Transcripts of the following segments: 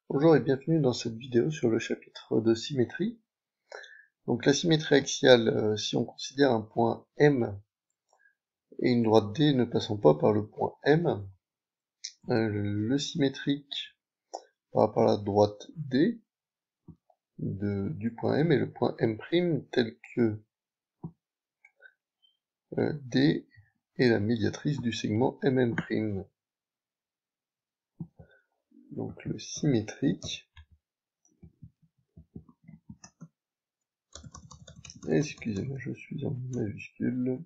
Bonjour et bienvenue dans cette vidéo sur le chapitre de symétrie. Donc la symétrie axiale, si on considère un point M et une droite D ne passant pas par le point M, le symétrique par rapport à la droite D du point M est le point M' tel que D est la médiatrice du segment MM'. Donc le symétrique, excusez-moi, je suis en majuscule.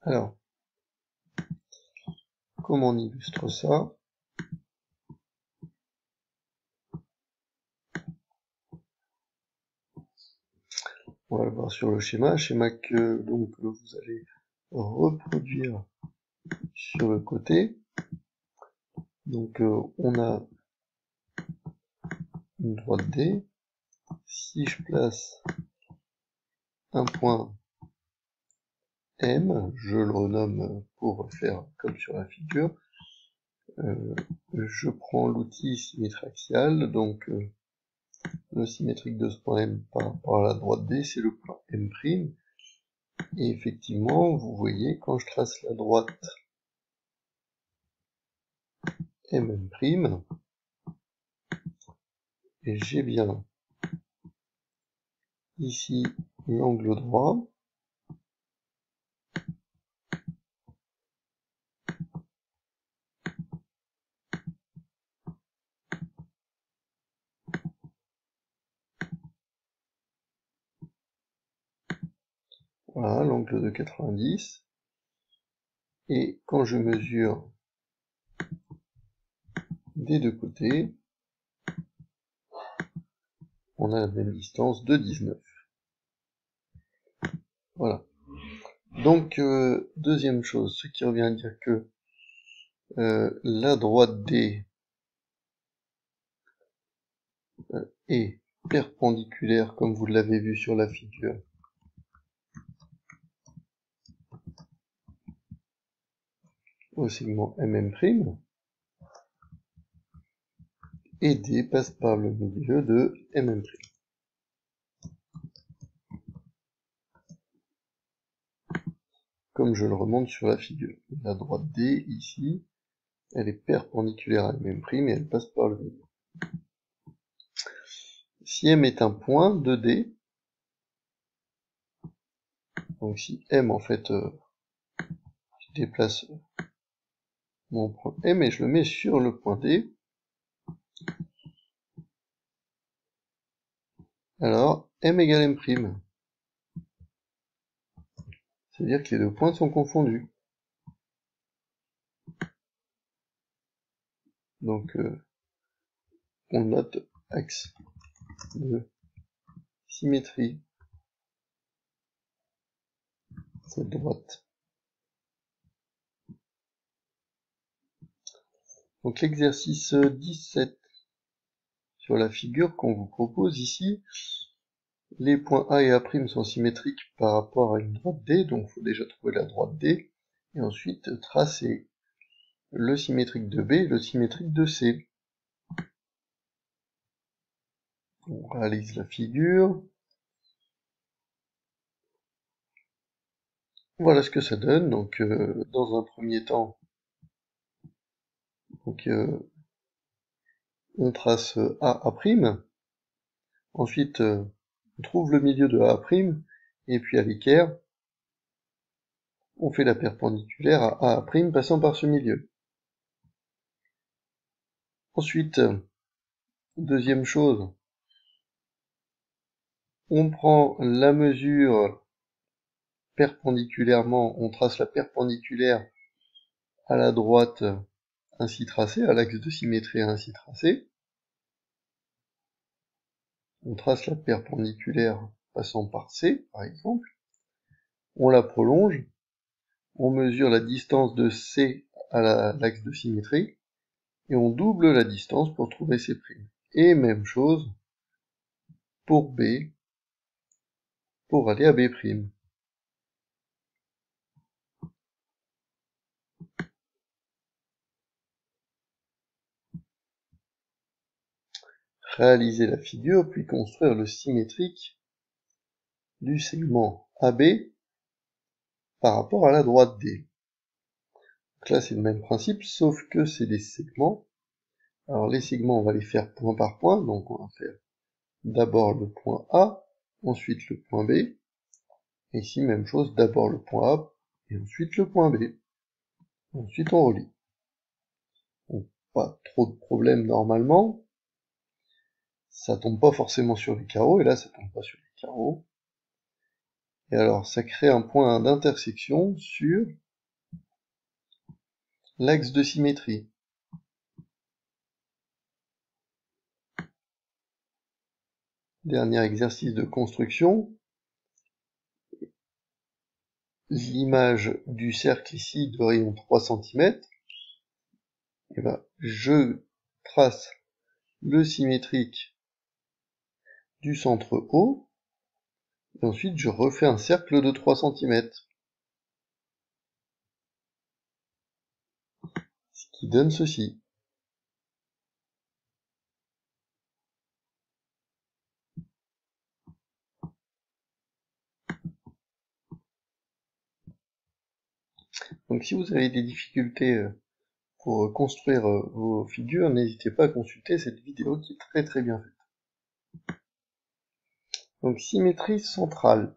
Alors, comment on illustre ça? On va le voir sur le schéma que donc vous allez reproduire sur le côté. Donc on a une droite D. Si je place un point M, je le renomme pour faire comme sur la figure, je prends l'outil symétrie axiale, donc le symétrique de ce point M par rapport à la droite D, c'est le point M'. Et effectivement, vous voyez, quand je trace la droite MM', et j'ai bien ici l'angle droit, voilà l'angle de 90, et quand je mesure des deux côtés, on a la même distance de 19. Voilà. Donc, deuxième chose, ce qui revient à dire que la droite D est perpendiculaire, comme vous l'avez vu sur la figure, au segment MM', et D passe par le milieu de MM'. Comme je le remonte sur la figure. La droite D, ici, elle est perpendiculaire à MM' et elle passe par le milieu. Si M est un point de D, donc si M, en fait, je déplace mon point M et je le mets sur le point D, alors M égale M'. C'est-à-dire que les deux points sont confondus. Donc, on note axe de symétrie, cette droite. Donc l'exercice 17 sur la figure qu'on vous propose ici, les points A et A' sont symétriques par rapport à une droite D, donc il faut déjà trouver la droite D, et ensuite tracer le symétrique de B et le symétrique de C. On réalise la figure. Voilà ce que ça donne. Donc, dans un premier temps, donc, on trace A'. Ensuite, on trouve le milieu de A', et puis à l'équerre, on fait la perpendiculaire à A' passant par ce milieu. Ensuite, deuxième chose, on prend la mesure perpendiculairement, on trace la perpendiculaire à la droite ainsi tracé, à l'axe de symétrie ainsi tracé. On trace la perpendiculaire passant par C, par exemple. On la prolonge. On mesure la distance de C à l'axe de symétrie. Et on double la distance pour trouver C'. Et même chose pour B, pour aller à B'. Réaliser la figure, puis construire le symétrique du segment AB par rapport à la droite D. Donc là, c'est le même principe, sauf que c'est des segments. Alors les segments, on va les faire point par point, donc on va faire d'abord le point A, ensuite le point B, et ici, même chose, d'abord le point A, et ensuite le point B. Ensuite, on relie. Donc, pas trop de problèmes normalement. Ça tombe pas forcément sur les carreaux, et là, ça tombe pas sur les carreaux. Et alors, ça crée un point d'intersection sur l'axe de symétrie. Dernier exercice de construction. L'image du cercle ici de rayon 3 cm. Et ben, je trace le symétrique du centre O. Et ensuite, je refais un cercle de 3 cm. Ce qui donne ceci. Donc si vous avez des difficultés pour construire vos figures, n'hésitez pas à consulter cette vidéo qui est très bien faite. Donc symétrie centrale.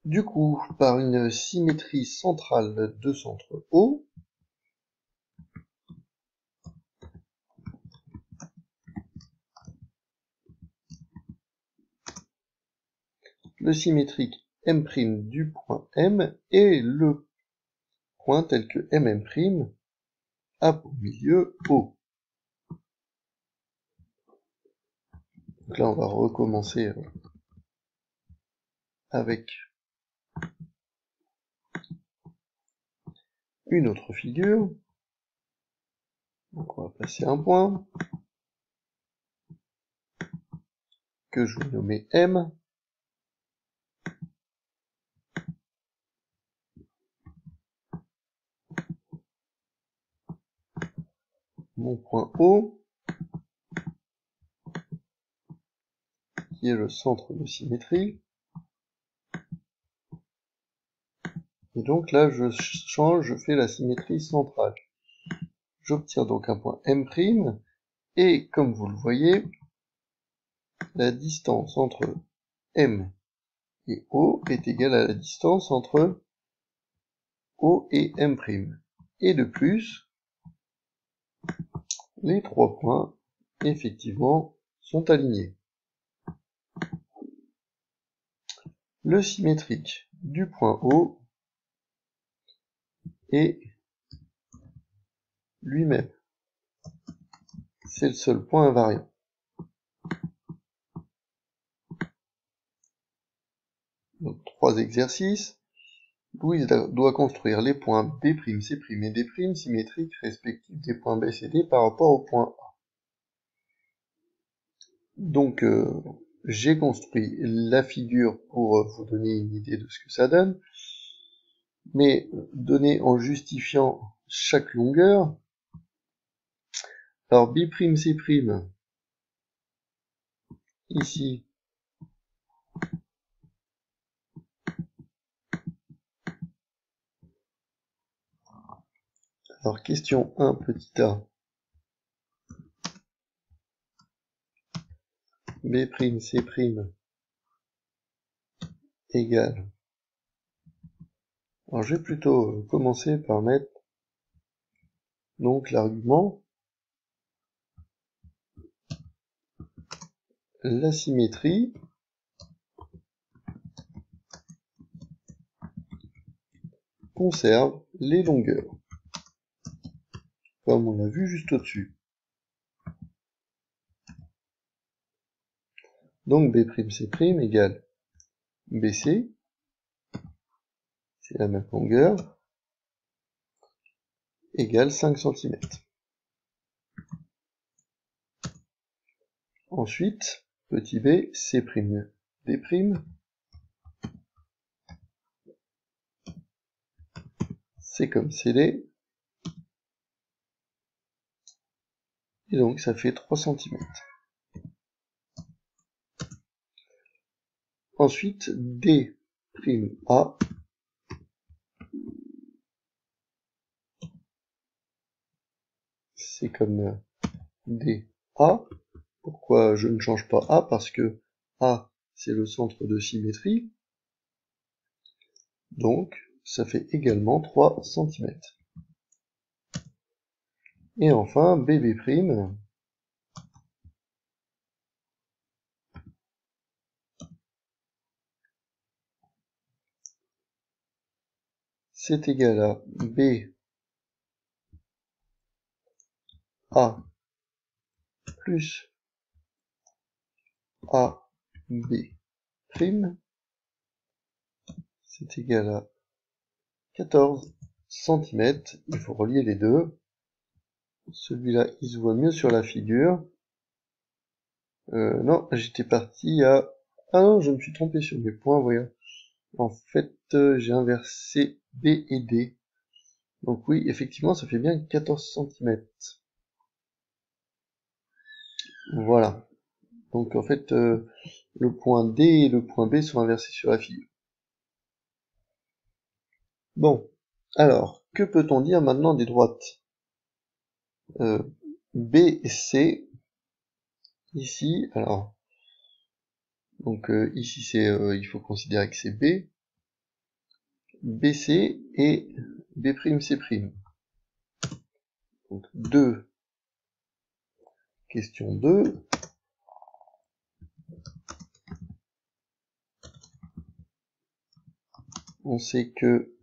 Du coup, par une symétrie centrale de centre O, le symétrique M' du point M et le point tel que MM' a pour milieu O. Donc là, on va recommencer avec une autre figure. Donc on va placer un point que je vais nommer M. Mon point O, qui est le centre de symétrie. Et donc là, je change, je fais la symétrie centrale. J'obtiens donc un point M', et comme vous le voyez, la distance entre M et O est égale à la distance entre O et M'. Et de plus, les trois points, effectivement, sont alignés. Le symétrique du point O est lui-même. C'est le seul point invariant. Donc, 3 exercices. Louise doit construire les points B', C' et D' symétriques respectifs des points B, C, D par rapport au point A. Donc, j'ai construit la figure pour vous donner une idée de ce que ça donne, mais donné en justifiant chaque longueur. Alors, B', C', ici, alors question 1, petit a, B', C' égale. Alors je vais plutôt commencer par mettre donc l'argument, la symétrie conserve les longueurs, comme on l'a vu juste au-dessus. Donc B'C' égale BC, c'est la même longueur, égale 5 cm. Ensuite, petit b, C'D', c'est comme CD, et donc ça fait 3 cm. Ensuite, D'A, c'est comme DA. Pourquoi je ne change pas A? Parce que A, c'est le centre de symétrie, donc ça fait également 3 cm. Et enfin, BB', c'est égal à B A plus AB', c'est égal à 14 cm. Il faut relier les deux. Celui-là, il se voit mieux sur la figure. Non, j'étais parti à... Ah non, je me suis trompé sur mes points, voyons. En fait, j'ai inversé B et D. Donc oui, effectivement, ça fait bien 14 cm. Voilà. Donc en fait, le point D et le point B sont inversés sur la figure. Bon, alors, que peut-on dire maintenant des droites B et C, ici, alors, donc ici c'est, il faut considérer que c'est B, BC et B'C'. Donc 2, question 2. On sait que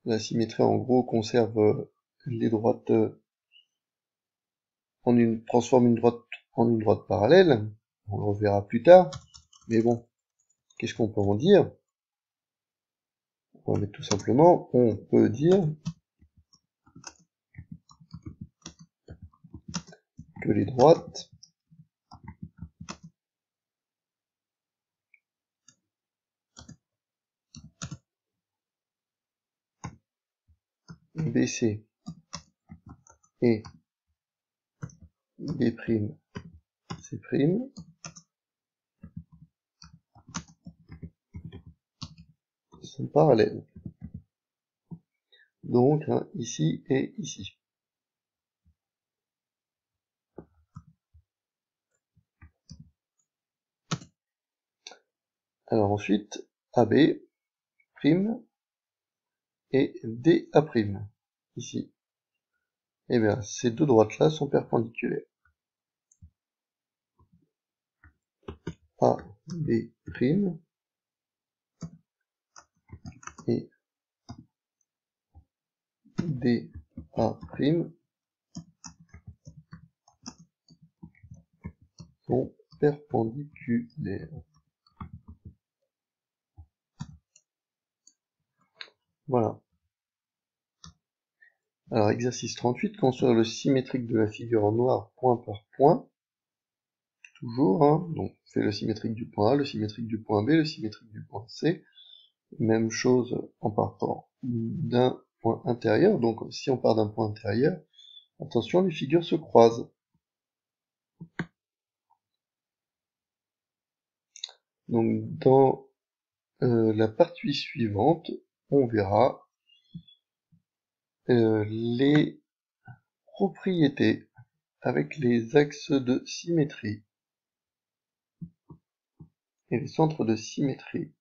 la symétrie en gros conserve les droites transforme une droite en une droite parallèle. On le reverra plus tard. Mais bon, qu'est-ce qu'on peut en dire? On tout simplement, on peut dire que les droites BC et B'C' sont parallèles. Donc, hein, ici et ici. Alors ensuite, AB' et DA', ici. Eh bien, ces deux droites-là sont perpendiculaires. AB' et DA' sont perpendiculaires. Voilà. Alors, exercice 38, construire le symétrique de la figure en noir point par point. Toujours, hein. Donc, on fait le symétrique du point A, le symétrique du point B, le symétrique du point C. Même chose en partant d'un point intérieur. Donc, si on part d'un point intérieur, attention, les figures se croisent. Donc, dans la partie suivante, on verra les propriétés avec les axes de symétrie et les centres de symétrie.